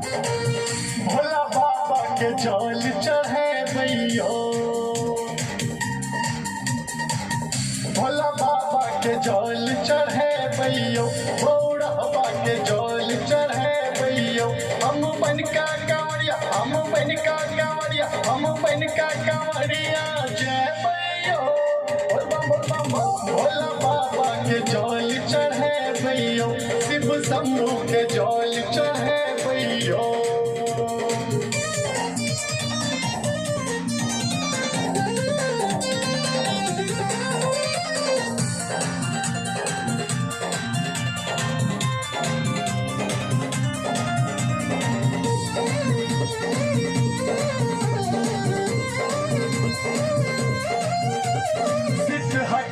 भोला बाबा के जल चढ़े भैया, भोला बाबा के जल चढ़े भैया, भोला के जल चढ़े भैया। हम बन का कांवरिया, हम बन का कांवरिया, हम बन का कांवरिया जय भैया। भोला बाबा के जल चढ़े भैया, शिव शंभू के जल चढ़े भैया।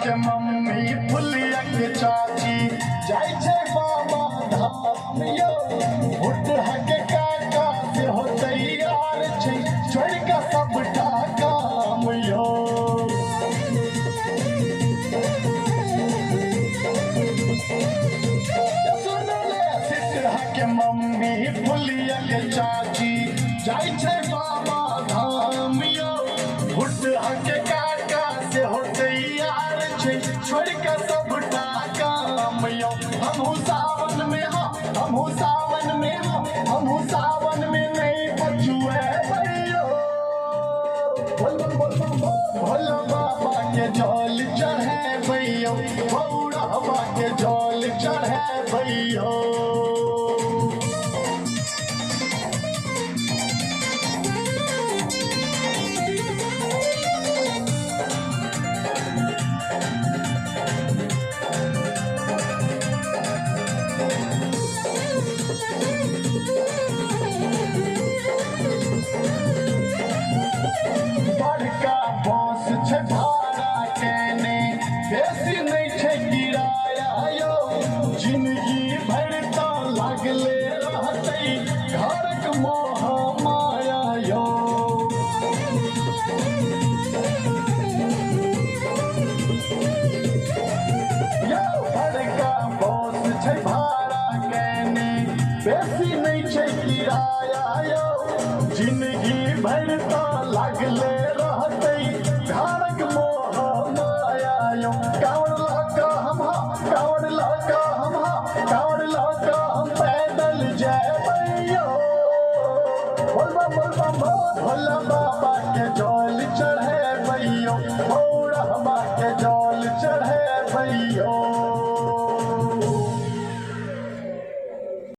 के मम्मी फुलिया के चाची जाय छे बाबा धाम यो। उठा के काका से हो तैयार छे, छोड़ के सबटा काम यो। सुन ले सिटहा के मम्मी फुलिया के चाची जाय छे बाबा धाम यो। उठा के काका से हो तैयार, छोड़ के सबटा काम यो। हमहू सावन में हो, हमहू सावन में हो, हमहू सावन में नहीं बचुए भैया। भोला बाबा के जल चढ़े भैया, भोला बाबा के जल चढ़े भैया। बड़का बांस छठारा केने बेसी नहीं